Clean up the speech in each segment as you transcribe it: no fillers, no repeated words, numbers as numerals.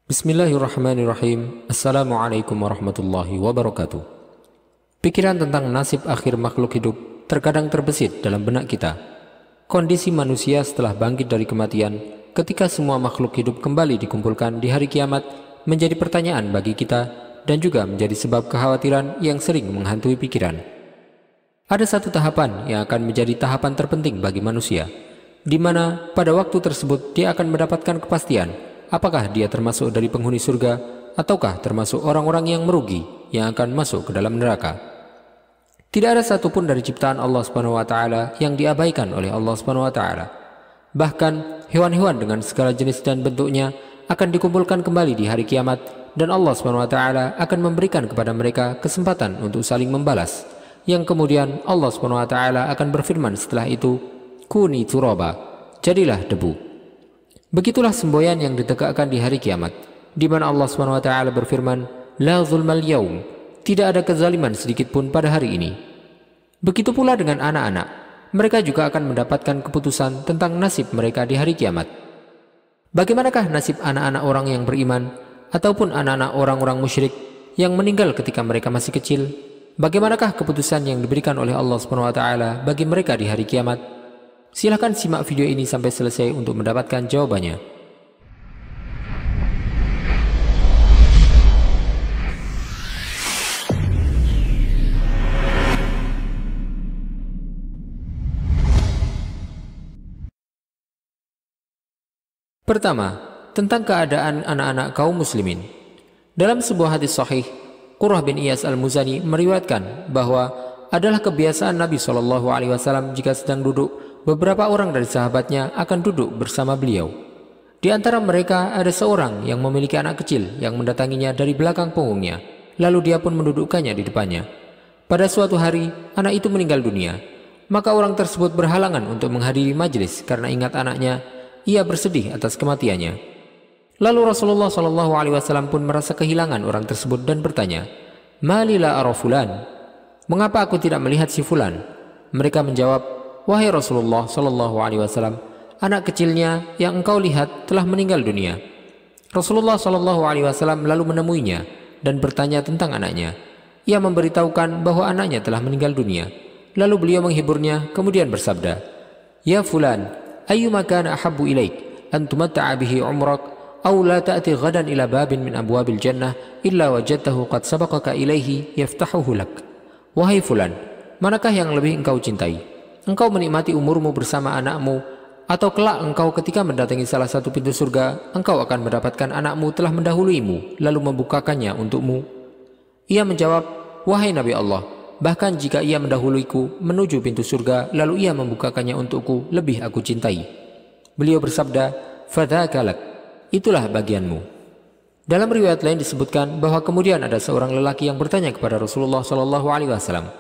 Bismillahirrahmanirrahim. Assalamualaikum warahmatullahi wabarakatuh. Pikiran tentang nasib akhir makhluk hidup terkadang terbesit dalam benak kita. Kondisi manusia setelah bangkit dari kematian, ketika semua makhluk hidup kembali dikumpulkan di hari kiamat, menjadi pertanyaan bagi kita dan juga menjadi sebab kekhawatiran yang sering menghantui pikiran. Ada satu tahapan yang akan menjadi tahapan terpenting bagi manusia, di mana pada waktu tersebut dia akan mendapatkan kepastian apakah dia termasuk dari penghuni surga ataukah termasuk orang-orang yang merugi yang akan masuk ke dalam neraka. Tidak ada satupun dari ciptaan Allah Subhanahu wa taala yang diabaikan oleh Allah Subhanahu wa taala. Bahkan hewan-hewan dengan segala jenis dan bentuknya akan dikumpulkan kembali di hari kiamat, dan Allah Subhanahu wa taala akan memberikan kepada mereka kesempatan untuk saling membalas. Yang kemudian Allah Subhanahu wa taala akan berfirman setelah itu, "Kuni turaba," jadilah debu. Begitulah semboyan yang ditegakkan di hari kiamat, di mana Allah Subhanahu wa taala berfirman, "La zulmal yaum," tidak ada kezaliman sedikit pun pada hari ini. Begitu pula dengan anak-anak, mereka juga akan mendapatkan keputusan tentang nasib mereka di hari kiamat. Bagaimanakah nasib anak-anak orang yang beriman ataupun anak-anak orang-orang musyrik yang meninggal ketika mereka masih kecil? Bagaimanakah keputusan yang diberikan oleh Allah Subhanahu wa taala bagi mereka di hari kiamat? Silahkan simak video ini sampai selesai untuk mendapatkan jawabannya. Pertama, tentang keadaan anak-anak kaum muslimin. Dalam sebuah hadis sahih, Qurrah bin Iyas al-Muzani meriwayatkan bahwa adalah kebiasaan Nabi SAW jika sedang duduk, beberapa orang dari sahabatnya akan duduk bersama beliau. Di antara mereka ada seorang yang memiliki anak kecil yang mendatanginya dari belakang punggungnya, lalu dia pun mendudukkannya di depannya. Pada suatu hari, anak itu meninggal dunia. Maka orang tersebut berhalangan untuk menghadiri majelis karena ingat anaknya. Ia bersedih atas kematiannya. Lalu Rasulullah SAW pun merasa kehilangan orang tersebut dan bertanya, "Malila ara fulan?" Mengapa aku tidak melihat si fulan? Mereka menjawab, "Wahai Rasulullah SAW, anak kecilnya yang engkau lihat telah meninggal dunia." Rasulullah SAW lalu menemuinya dan bertanya tentang anaknya. Ia memberitahukan bahwa anaknya telah meninggal dunia. Lalu beliau menghiburnya, kemudian bersabda, "Ya fulan, ayyuma kana ahabbu ilaik an tumatta'a bihi umrak aw la ta'ti ghadan ila babin min abwabil jannah illa wajadtahu qad sabaqaka ilaihi yaftahuhu lak." Wahai fulan, manakah yang lebih engkau cintai? Engkau menikmati umurmu bersama anakmu, atau kelak engkau ketika mendatangi salah satu pintu surga, engkau akan mendapatkan anakmu telah mendahuluimu, lalu membukakannya untukmu? Ia menjawab, "Wahai Nabi Allah, bahkan jika ia mendahuluiku menuju pintu surga, lalu ia membukakannya untukku, lebih aku cintai." Beliau bersabda, "Fadzaka lak," itulah bagianmu. Dalam riwayat lain disebutkan bahwa kemudian ada seorang lelaki yang bertanya kepada Rasulullah SAW,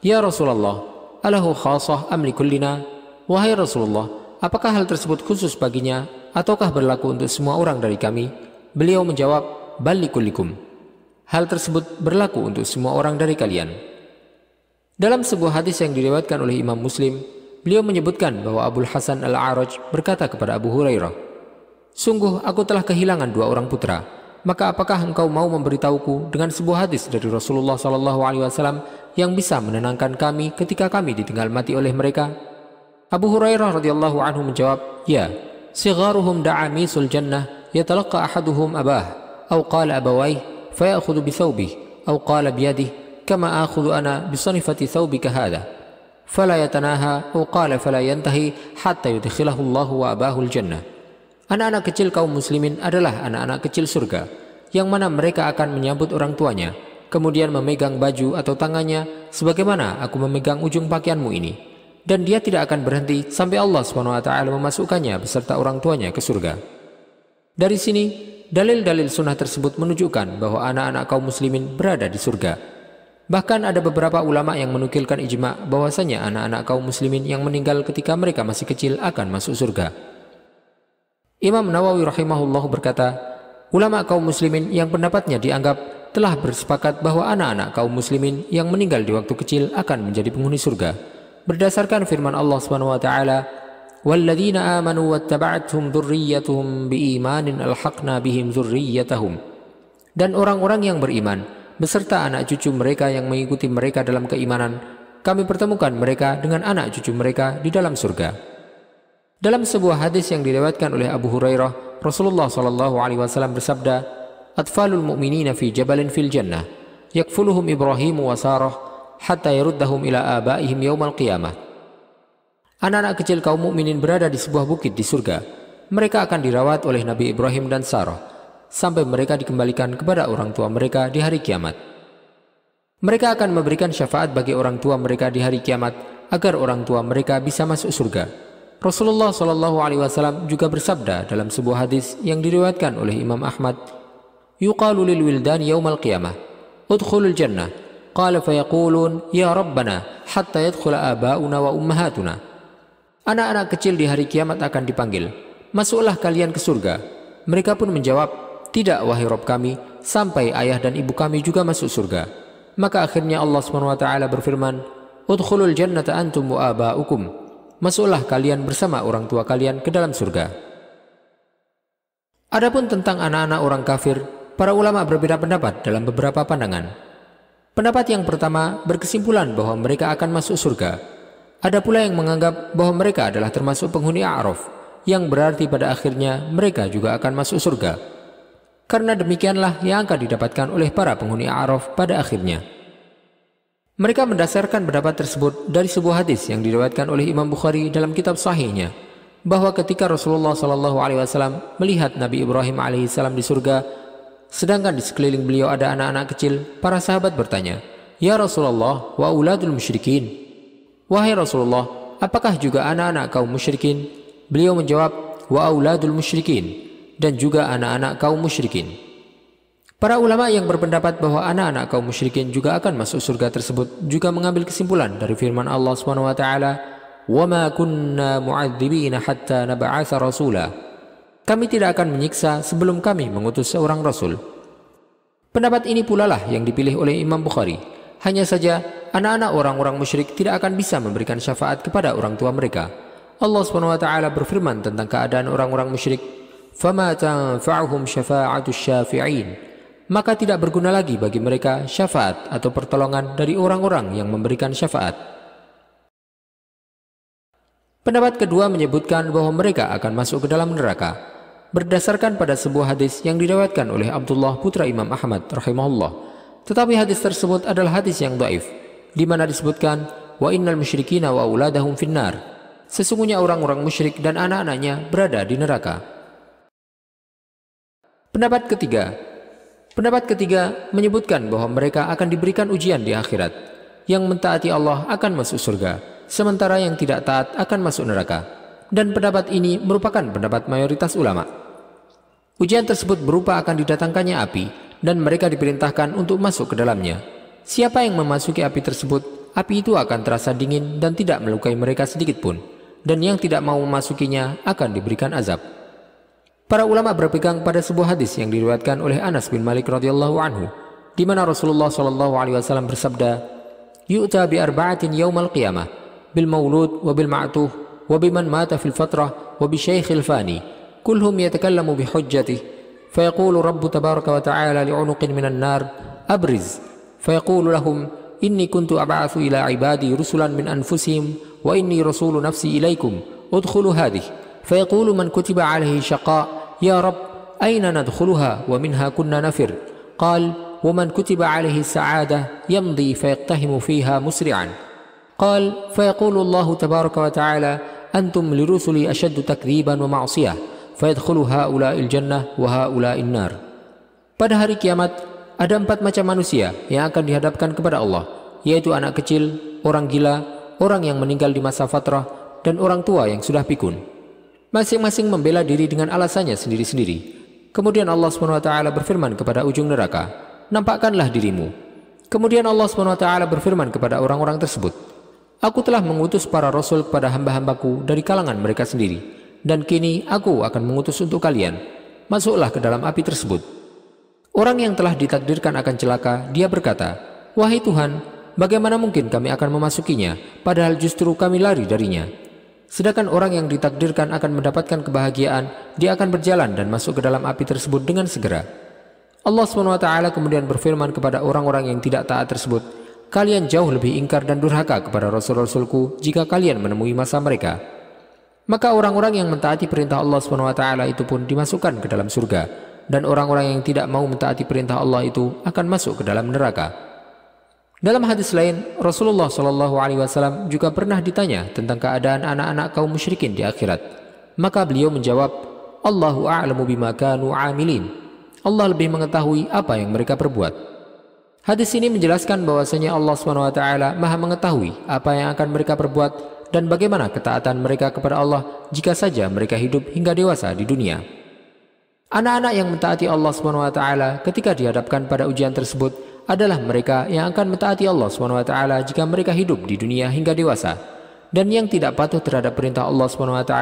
"Ya Rasulullah, alahu khasah am likullina?" Wahai Rasulullah, apakah hal tersebut khusus baginya ataukah berlaku untuk semua orang dari kami? Beliau menjawab, "Bal likullikum." Hal tersebut berlaku untuk semua orang dari kalian. Dalam sebuah hadis yang diriwayatkan oleh Imam Muslim, beliau menyebutkan bahwa Abu Hasan Al-A'raj berkata kepada Abu Hurairah, "Sungguh aku telah kehilangan dua orang putra. Maka apakah engkau mau memberitahuku dengan sebuah hadis dari Rasulullah SAW yang bisa menenangkan kami ketika kami ditinggal mati oleh mereka?" Abu Hurairah radhiyallahu anhu menjawab, "Ya, sigharuhum da'amisul jannah yatalaqqa ahaduhum abah, aw qala abawayh, fayakhudhu bithawbih, aw qala biyadih, kama akhudhu ana bisanifati thawbika hadha, fala yatanaha, aw qala fala yantahi hatta yudkhilahu Allahu wa abahul jannah." Anak-anak kecil kaum muslimin adalah anak-anak kecil surga, yang mana mereka akan menyambut orang tuanya, kemudian memegang baju atau tangannya, sebagaimana aku memegang ujung pakaianmu ini. Dan dia tidak akan berhenti sampai Allah SWT memasukkannya beserta orang tuanya ke surga. Dari sini, dalil-dalil sunnah tersebut menunjukkan bahwa anak-anak kaum muslimin berada di surga. Bahkan ada beberapa ulama yang menukilkan ijma' bahwasanya anak-anak kaum muslimin yang meninggal ketika mereka masih kecil akan masuk surga. Imam Nawawi rahimahullah berkata, ulama kaum muslimin yang pendapatnya dianggap telah bersepakat bahwa anak-anak kaum muslimin yang meninggal di waktu kecil akan menjadi penghuni surga berdasarkan firman Allah Subhanahu wa taala, walladzina amanu wattaba'athum dzurriyyatuhum biimanin alhaqna bihim dzurriyyatahum. Dan orang-orang yang beriman beserta anak cucu mereka yang mengikuti mereka dalam keimanan, kami pertemukan mereka dengan anak cucu mereka di dalam surga. Dalam sebuah hadis yang diriwayatkan oleh Abu Hurairah, Rasulullah SAW bersabda, "Atfalul mu'minina fi jabalin fil jannah, yakfuluhum Ibrahim wa Sarah, hatta yaruddahum ila abaihim yaumal qiyamah." Anak-anak kecil kaum mukminin berada di sebuah bukit di surga. Mereka akan dirawat oleh Nabi Ibrahim dan Sarah sampai mereka dikembalikan kepada orang tua mereka di hari kiamat. Mereka akan memberikan syafaat bagi orang tua mereka di hari kiamat agar orang tua mereka bisa masuk surga. Rasulullah SAW juga bersabda dalam sebuah hadis yang diriwayatkan oleh Imam Ahmad, "Yuqalu lil wildan yaumal qiyamah, udkhulul jannah." Qala fayaqulun, "Ya Rabbana, hatta yadkhula aba'una wa ummahatuna." Anak-anak kecil di hari kiamat akan dipanggil, "Masuklah kalian ke surga." Mereka pun menjawab, "Tidak, wahai Rabb kami, sampai ayah dan ibu kami juga masuk surga." Maka akhirnya Allah SWT berfirman, "Udkhulul jannata antum wa aba'ukum." Masuklah kalian bersama orang tua kalian ke dalam surga. Adapun tentang anak-anak orang kafir, para ulama berbeda pendapat dalam beberapa pandangan. Pendapat yang pertama berkesimpulan bahwa mereka akan masuk surga. Ada pula yang menganggap bahwa mereka adalah termasuk penghuni A'raf, yang berarti pada akhirnya mereka juga akan masuk surga. Karena demikianlah yang akan didapatkan oleh para penghuni A'raf pada akhirnya. Mereka mendasarkan pendapat tersebut dari sebuah hadis yang diriwayatkan oleh Imam Bukhari dalam kitab sahihnya, bahwa ketika Rasulullah SAW melihat Nabi Ibrahim alaihissalam di surga, sedangkan di sekeliling beliau ada anak-anak kecil, para sahabat bertanya, "Ya Rasulullah, wa auladul musyrikin." Wahai Rasulullah, apakah juga anak-anak kaum musyrikin? Beliau menjawab, "Wa auladul musyrikin," dan juga anak-anak kaum musyrikin. Para ulama yang berpendapat bahwa anak-anak kaum musyrikin juga akan masuk surga tersebut juga mengambil kesimpulan dari firman Allah SWT, "Wa ma kunna mu'adzibina hatta nab'atsa rasula." Kami tidak akan menyiksa sebelum kami mengutus seorang rasul. Pendapat ini pula lah yang dipilih oleh Imam Bukhari. Hanya saja anak-anak orang-orang musyrik tidak akan bisa memberikan syafaat kepada orang tua mereka. Allah SWT berfirman tentang keadaan orang-orang musyrik, "Fama tanfa'uhum syafa'atus syafi'in." Maka tidak berguna lagi bagi mereka syafaat atau pertolongan dari orang-orang yang memberikan syafaat. Pendapat kedua menyebutkan bahwa mereka akan masuk ke dalam neraka, berdasarkan pada sebuah hadis yang diriwayatkan oleh Abdullah putra Imam Ahmad rahimahullah. Tetapi hadis tersebut adalah hadis yang dhaif, di mana disebutkan, "Wa innal musyrikina wa auladahum finnar." Sesungguhnya orang-orang musyrik dan anak-anaknya berada di neraka. Pendapat ketiga menyebutkan bahwa mereka akan diberikan ujian di akhirat. Yang mentaati Allah akan masuk surga, sementara yang tidak taat akan masuk neraka. Dan pendapat ini merupakan pendapat mayoritas ulama. Ujian tersebut berupa akan didatangkannya api, dan mereka diperintahkan untuk masuk ke dalamnya. Siapa yang memasuki api tersebut, api itu akan terasa dingin dan tidak melukai mereka sedikit pun. Dan yang tidak mau memasukinya akan diberikan azab. Para ulama berpegang pada sebuah hadis yang diriwayatkan oleh Anas bin Malik radhiyallahu anhu, di mana Rasulullah SAW bersabda, "Yu'ta bi arba'atin yaumal qiyamah, bil maulud wa bil ma'tuh wa biman mata fil fatrah wa bi syaikhil fani, kulhum yatakallamu bi hujjatih, fayaqulu Rabbu tabaraka wa ta'ala li'unuqin minan nar, abriz, fayaqulu lahum, inni kuntu ab'athu ila ibadi rusulan min anfusihim wa inni rasulu nafsi ilaikum, udkhulu hadih." فيقول من كتب عليه شقاء يا رب أين ندخلها ومنها كنا نفر قال ومن كتب عليه السعادة يمضي فيقتحم فيها مسرعا قال فيقول الله تبارك وتعالى أنتم لرسلي أشد تكذيبا ومعصية فيدخل هؤلاء الجنة وهؤلاء النار. Pada hari kiamat ada 4 macam manusia yang akan dihadapkan kepada Allah, yaitu anak kecil, orang gila, orang yang meninggal di masa fatrah, dan orang tua yang sudah pikun. Masing-masing membela diri dengan alasannya sendiri-sendiri. Kemudian Allah SWT berfirman kepada ujung neraka, "Nampakkanlah dirimu." Kemudian Allah SWT berfirman kepada orang-orang tersebut, "Aku telah mengutus para rasul kepada hamba-hambaku dari kalangan mereka sendiri, dan kini aku akan mengutus untuk kalian. Masuklah ke dalam api tersebut." Orang yang telah ditakdirkan akan celaka, dia berkata, "Wahai Tuhan, bagaimana mungkin kami akan memasukinya, padahal justru kami lari darinya?" Sedangkan orang yang ditakdirkan akan mendapatkan kebahagiaan, dia akan berjalan dan masuk ke dalam api tersebut dengan segera. Allah SWT kemudian berfirman kepada orang-orang yang tidak taat tersebut, "Kalian jauh lebih ingkar dan durhaka kepada Rasul-Rasulku jika kalian menemui masa mereka." Maka orang-orang yang mentaati perintah Allah SWT itu pun dimasukkan ke dalam surga, dan orang-orang yang tidak mau mentaati perintah Allah itu akan masuk ke dalam neraka. Dalam hadis lain, Rasulullah SAW juga pernah ditanya tentang keadaan anak-anak kaum musyrikin di akhirat. Maka beliau menjawab, "Allahu a'lamu bima kanu 'amilin." Allah lebih mengetahui apa yang mereka perbuat. Hadis ini menjelaskan bahwasanya Allah SWT Maha mengetahui apa yang akan mereka perbuat dan bagaimana ketaatan mereka kepada Allah jika saja mereka hidup hingga dewasa di dunia. Anak-anak yang mentaati Allah SWT ketika dihadapkan pada ujian tersebut adalah mereka yang akan mentaati Allah SWT jika mereka hidup di dunia hingga dewasa, dan yang tidak patuh terhadap perintah Allah SWT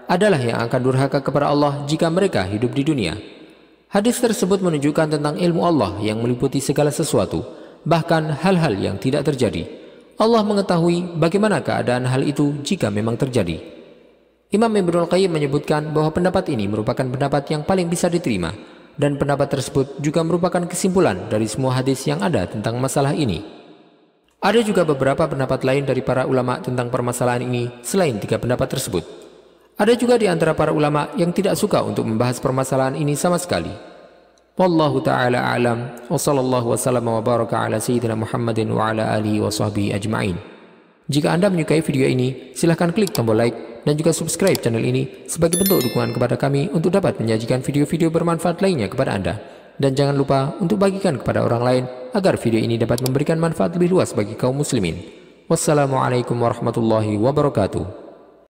adalah yang akan durhaka kepada Allah jika mereka hidup di dunia. Hadis tersebut menunjukkan tentang ilmu Allah yang meliputi segala sesuatu, bahkan hal-hal yang tidak terjadi. Allah mengetahui bagaimana keadaan hal itu jika memang terjadi. Imam Ibnul Qayyim menyebutkan bahwa pendapat ini merupakan pendapat yang paling bisa diterima, dan pendapat tersebut juga merupakan kesimpulan dari semua hadis yang ada tentang masalah ini. Ada juga beberapa pendapat lain dari para ulama tentang permasalahan ini selain 3 pendapat tersebut. Ada juga di antara para ulama yang tidak suka untuk membahas permasalahan ini sama sekali. Wallahu ta'ala a'lam, wa sallallahu wasallam wa baraka ala sayyidina Muhammadin wa ala alihi wa sahbihi ajma'in. Jika Anda menyukai video ini, silahkan klik tombol like dan juga subscribe channel ini sebagai bentuk dukungan kepada kami untuk dapat menyajikan video-video bermanfaat lainnya kepada Anda. Dan jangan lupa untuk bagikan kepada orang lain agar video ini dapat memberikan manfaat lebih luas bagi kaum muslimin. Wassalamualaikum warahmatullahi wabarakatuh.